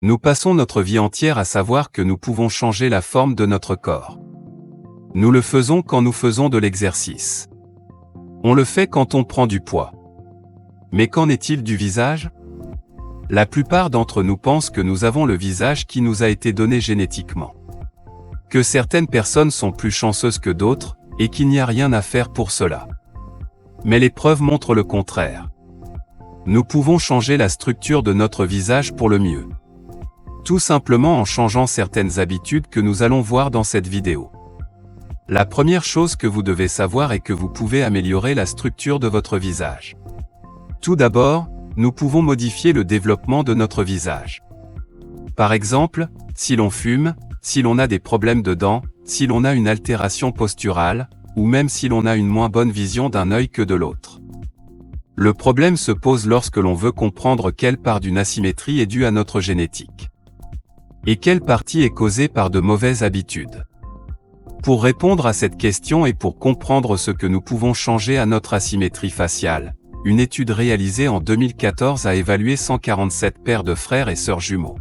Nous passons notre vie entière à savoir que nous pouvons changer la forme de notre corps. Nous le faisons quand nous faisons de l'exercice. On le fait quand on prend du poids. Mais qu'en est-il du visage? La plupart d'entre nous pensent que nous avons le visage qui nous a été donné génétiquement. Que certaines personnes sont plus chanceuses que d'autres, et qu'il n'y a rien à faire pour cela. Mais les preuves montrent le contraire. Nous pouvons changer la structure de notre visage pour le mieux. Tout simplement en changeant certaines habitudes que nous allons voir dans cette vidéo. La première chose que vous devez savoir est que vous pouvez améliorer la structure de votre visage. Tout d'abord, nous pouvons modifier le développement de notre visage. Par exemple, si l'on fume, si l'on a des problèmes de dents, si l'on a une altération posturale, ou même si l'on a une moins bonne vision d'un œil que de l'autre. Le problème se pose lorsque l'on veut comprendre quelle part d'une asymétrie est due à notre génétique. Et quelle partie est causée par de mauvaises habitudes. Pour répondre à cette question et pour comprendre ce que nous pouvons changer à notre asymétrie faciale, une étude réalisée en 2014 a évalué 147 paires de frères et sœurs jumeaux.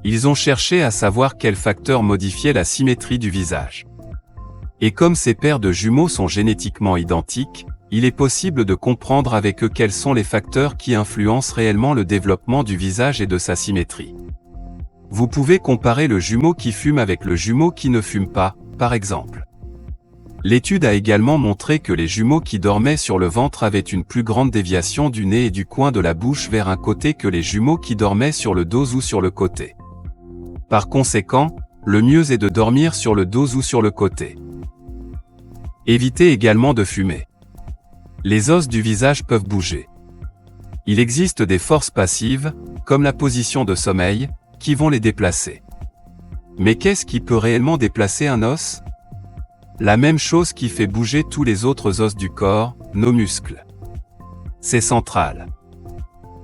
Ils ont cherché à savoir quels facteurs modifiaient la symétrie du visage. Et comme ces paires de jumeaux sont génétiquement identiques, il est possible de comprendre avec eux quels sont les facteurs qui influencent réellement le développement du visage et de sa symétrie. Vous pouvez comparer le jumeau qui fume avec le jumeau qui ne fume pas, par exemple. L'étude a également montré que les jumeaux qui dormaient sur le ventre avaient une plus grande déviation du nez et du coin de la bouche vers un côté que les jumeaux qui dormaient sur le dos ou sur le côté. Par conséquent, le mieux est de dormir sur le dos ou sur le côté. Évitez également de fumer. Les os du visage peuvent bouger. Il existe des forces passives, comme la position de sommeil, qui vont les déplacer. Mais qu'est-ce qui peut réellement déplacer un os? La même chose qui fait bouger tous les autres os du corps, nos muscles. C'est central.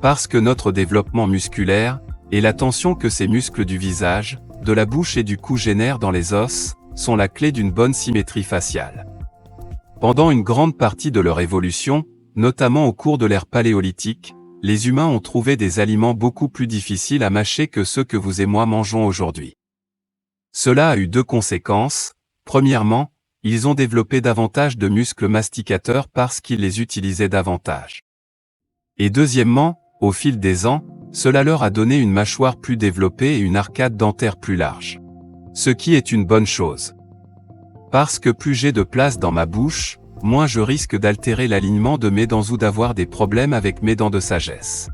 Parce que notre développement musculaire, et la tension que ces muscles du visage, de la bouche et du cou génèrent dans les os, sont la clé d'une bonne symétrie faciale. Pendant une grande partie de leur évolution, notamment au cours de l'ère paléolithique, les humains ont trouvé des aliments beaucoup plus difficiles à mâcher que ceux que vous et moi mangeons aujourd'hui. Cela a eu deux conséquences. Premièrement, ils ont développé davantage de muscles masticateurs parce qu'ils les utilisaient davantage. Et deuxièmement, au fil des ans, cela leur a donné une mâchoire plus développée et une arcade dentaire plus large. Ce qui est une bonne chose. Parce que plus j'ai de place dans ma bouche, moins je risque d'altérer l'alignement de mes dents ou d'avoir des problèmes avec mes dents de sagesse.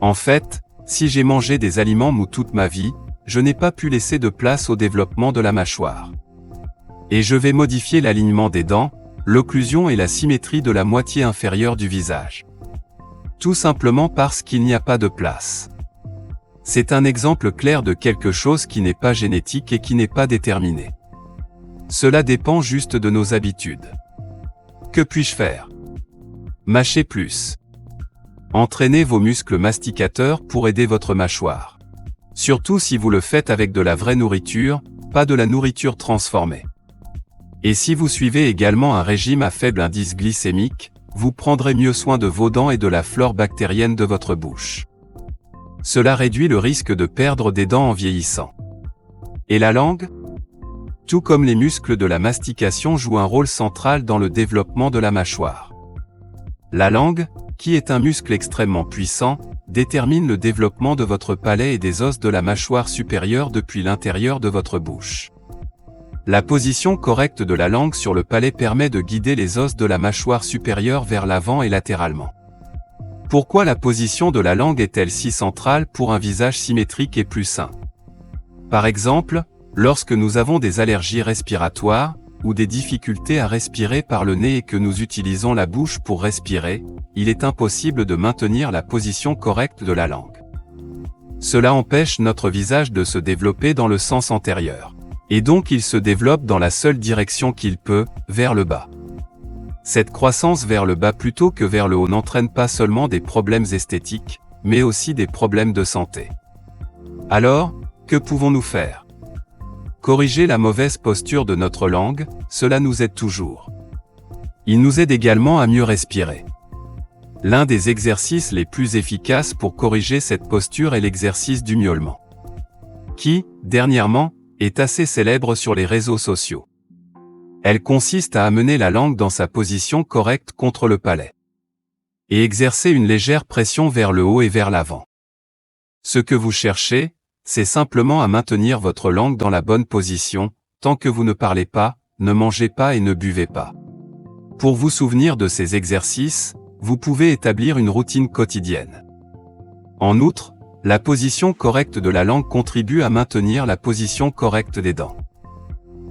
En fait, si j'ai mangé des aliments mous toute ma vie, je n'ai pas pu laisser de place au développement de la mâchoire. Et je vais modifier l'alignement des dents, l'occlusion et la symétrie de la moitié inférieure du visage. Tout simplement parce qu'il n'y a pas de place. C'est un exemple clair de quelque chose qui n'est pas génétique et qui n'est pas déterminé. Cela dépend juste de nos habitudes. Que puis-je faire? Mâchez plus. Entraînez vos muscles masticateurs pour aider votre mâchoire. Surtout si vous le faites avec de la vraie nourriture, pas de la nourriture transformée. Et si vous suivez également un régime à faible indice glycémique, vous prendrez mieux soin de vos dents et de la flore bactérienne de votre bouche. Cela réduit le risque de perdre des dents en vieillissant. Et la langue? Tout comme les muscles de la mastication jouent un rôle central dans le développement de la mâchoire. La langue, qui est un muscle extrêmement puissant, détermine le développement de votre palais et des os de la mâchoire supérieure depuis l'intérieur de votre bouche. La position correcte de la langue sur le palais permet de guider les os de la mâchoire supérieure vers l'avant et latéralement. Pourquoi la position de la langue est-elle si centrale pour un visage symétrique et plus sain? Par exemple, lorsque nous avons des allergies respiratoires, ou des difficultés à respirer par le nez et que nous utilisons la bouche pour respirer, il est impossible de maintenir la position correcte de la langue. Cela empêche notre visage de se développer dans le sens antérieur. Et donc il se développe dans la seule direction qu'il peut, vers le bas. Cette croissance vers le bas plutôt que vers le haut n'entraîne pas seulement des problèmes esthétiques, mais aussi des problèmes de santé. Alors, que pouvons-nous faire? Corriger la mauvaise posture de notre langue, cela nous aide toujours. Il nous aide également à mieux respirer. L'un des exercices les plus efficaces pour corriger cette posture est l'exercice du miaulement, qui, dernièrement, est assez célèbre sur les réseaux sociaux. Elle consiste à amener la langue dans sa position correcte contre le palais et exercer une légère pression vers le haut et vers l'avant. Ce que vous cherchez, c'est simplement à maintenir votre langue dans la bonne position, tant que vous ne parlez pas, ne mangez pas et ne buvez pas. Pour vous souvenir de ces exercices, vous pouvez établir une routine quotidienne. En outre, la position correcte de la langue contribue à maintenir la position correcte des dents.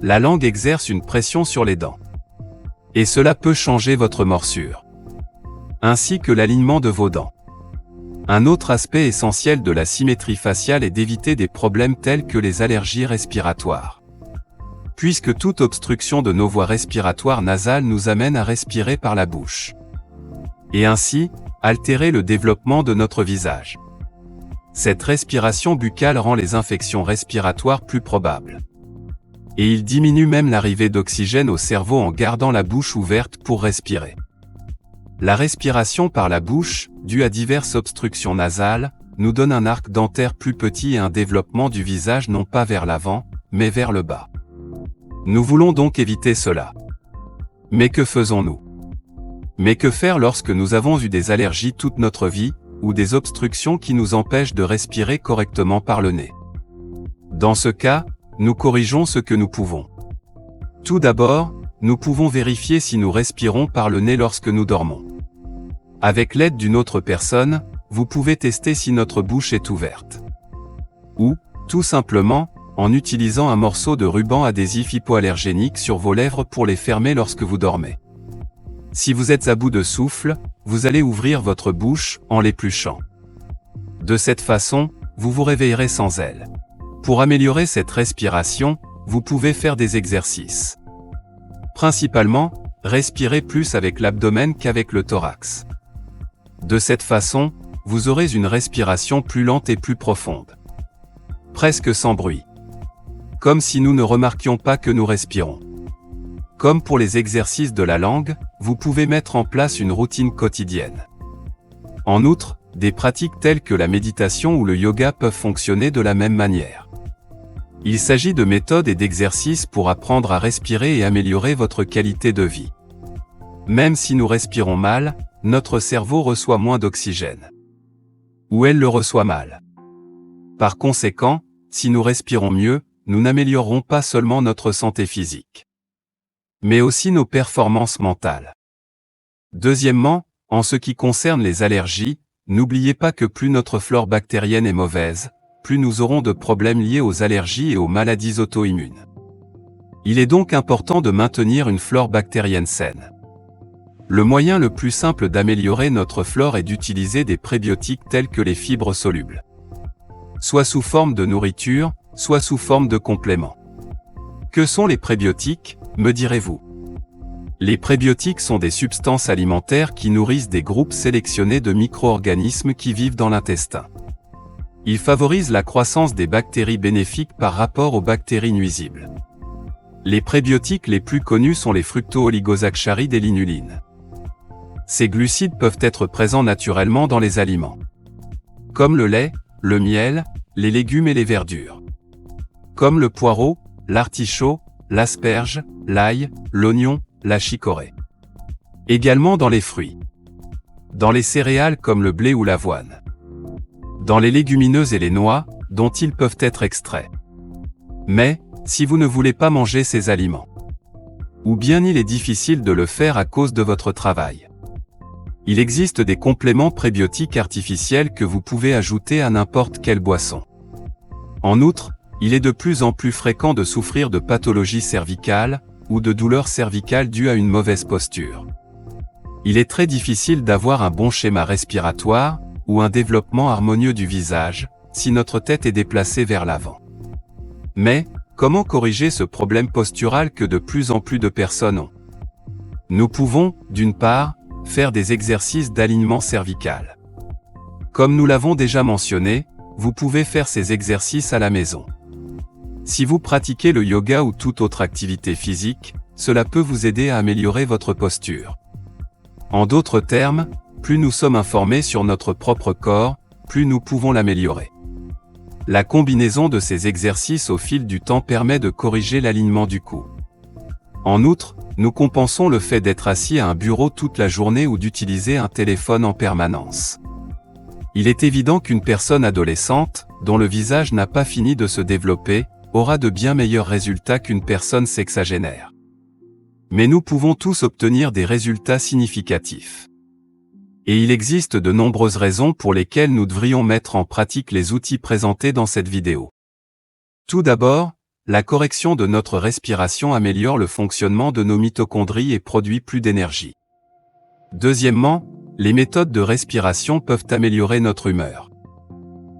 La langue exerce une pression sur les dents. Et cela peut changer votre morsure, ainsi que l'alignement de vos dents. Un autre aspect essentiel de la symétrie faciale est d'éviter des problèmes tels que les allergies respiratoires, puisque toute obstruction de nos voies respiratoires nasales nous amène à respirer par la bouche, et ainsi, altérer le développement de notre visage. Cette respiration buccale rend les infections respiratoires plus probables. Et il diminue même l'arrivée d'oxygène au cerveau en gardant la bouche ouverte pour respirer. La respiration par la bouche, due à diverses obstructions nasales, nous donne un arc dentaire plus petit et un développement du visage non pas vers l'avant, mais vers le bas. Nous voulons donc éviter cela. Mais que faisons-nous? Mais que faire lorsque nous avons eu des allergies toute notre vie, ou des obstructions qui nous empêchent de respirer correctement par le nez? Dans ce cas, nous corrigeons ce que nous pouvons. Tout d'abord, nous pouvons vérifier si nous respirons par le nez lorsque nous dormons. Avec l'aide d'une autre personne, vous pouvez tester si notre bouche est ouverte. Ou, tout simplement, en utilisant un morceau de ruban adhésif hypoallergénique sur vos lèvres pour les fermer lorsque vous dormez. Si vous êtes à bout de souffle, vous allez ouvrir votre bouche en l'épluchant. De cette façon, vous vous réveillerez sans elle. Pour améliorer cette respiration, vous pouvez faire des exercices. Principalement, respirez plus avec l'abdomen qu'avec le thorax. De cette façon, vous aurez une respiration plus lente et plus profonde. Presque sans bruit. Comme si nous ne remarquions pas que nous respirons. Comme pour les exercices de la langue, vous pouvez mettre en place une routine quotidienne. En outre, des pratiques telles que la méditation ou le yoga peuvent fonctionner de la même manière. Il s'agit de méthodes et d'exercices pour apprendre à respirer et améliorer votre qualité de vie. Même si nous respirons mal, notre cerveau reçoit moins d'oxygène. Ou elle le reçoit mal. Par conséquent, si nous respirons mieux, nous n'améliorerons pas seulement notre santé physique, mais aussi nos performances mentales. Deuxièmement, en ce qui concerne les allergies, n'oubliez pas que plus notre flore bactérienne est mauvaise, plus nous aurons de problèmes liés aux allergies et aux maladies auto-immunes. Il est donc important de maintenir une flore bactérienne saine. Le moyen le plus simple d'améliorer notre flore est d'utiliser des prébiotiques tels que les fibres solubles, soit sous forme de nourriture, soit sous forme de compléments. Que sont les prébiotiques, me direz-vous? Les prébiotiques sont des substances alimentaires qui nourrissent des groupes sélectionnés de micro-organismes qui vivent dans l'intestin. Ils favorisent la croissance des bactéries bénéfiques par rapport aux bactéries nuisibles. Les prébiotiques les plus connus sont les fructo-oligosaccharides et l'inuline. Ces glucides peuvent être présents naturellement dans les aliments, comme le lait, le miel, les légumes et les verdures, comme le poireau, l'artichaut, l'asperge, l'ail, l'oignon, la chicorée. Également dans les fruits, dans les céréales comme le blé ou l'avoine, dans les légumineuses et les noix, dont ils peuvent être extraits. Mais, si vous ne voulez pas manger ces aliments, ou bien il est difficile de le faire à cause de votre travail, il existe des compléments prébiotiques artificiels que vous pouvez ajouter à n'importe quelle boisson. En outre, il est de plus en plus fréquent de souffrir de pathologies cervicales, ou de douleurs cervicales dues à une mauvaise posture. Il est très difficile d'avoir un bon schéma respiratoire, ou un développement harmonieux du visage, si notre tête est déplacée vers l'avant. Mais, comment corriger ce problème postural que de plus en plus de personnes ont? Nous pouvons, d'une part, faire des exercices d'alignement cervical. Comme nous l'avons déjà mentionné, vous pouvez faire ces exercices à la maison. Si vous pratiquez le yoga ou toute autre activité physique, cela peut vous aider à améliorer votre posture. En d'autres termes, plus nous sommes informés sur notre propre corps, plus nous pouvons l'améliorer. La combinaison de ces exercices au fil du temps permet de corriger l'alignement du cou. En outre, nous compensons le fait d'être assis à un bureau toute la journée ou d'utiliser un téléphone en permanence. Il est évident qu'une personne adolescente, dont le visage n'a pas fini de se développer, aura de bien meilleurs résultats qu'une personne sexagénaire. Mais nous pouvons tous obtenir des résultats significatifs. Et il existe de nombreuses raisons pour lesquelles nous devrions mettre en pratique les outils présentés dans cette vidéo. Tout d'abord, la correction de notre respiration améliore le fonctionnement de nos mitochondries et produit plus d'énergie. Deuxièmement, les méthodes de respiration peuvent améliorer notre humeur.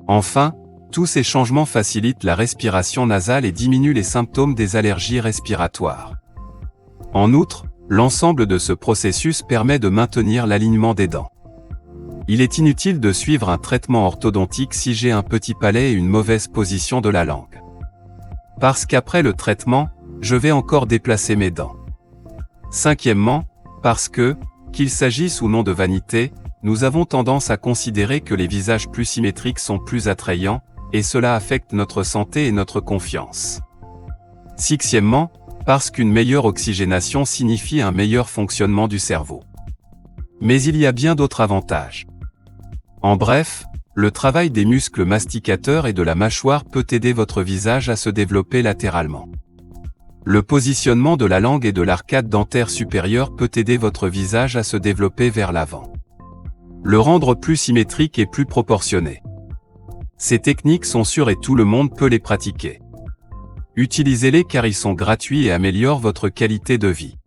Enfin, tous ces changements facilitent la respiration nasale et diminuent les symptômes des allergies respiratoires. En outre, l'ensemble de ce processus permet de maintenir l'alignement des dents. Il est inutile de suivre un traitement orthodontique si j'ai un petit palais et une mauvaise position de la langue. Parce qu'après le traitement, je vais encore déplacer mes dents. Cinquièmement, parce que, qu'il s'agisse ou non de vanité, nous avons tendance à considérer que les visages plus symétriques sont plus attrayants, et cela affecte notre santé et notre confiance. Sixièmement, parce qu'une meilleure oxygénation signifie un meilleur fonctionnement du cerveau. Mais il y a bien d'autres avantages. En bref, le travail des muscles masticateurs et de la mâchoire peut aider votre visage à se développer latéralement. Le positionnement de la langue et de l'arcade dentaire supérieure peut aider votre visage à se développer vers l'avant. Le rendre plus symétrique et plus proportionné. Ces techniques sont sûres et tout le monde peut les pratiquer. Utilisez-les car ils sont gratuits et améliorent votre qualité de vie.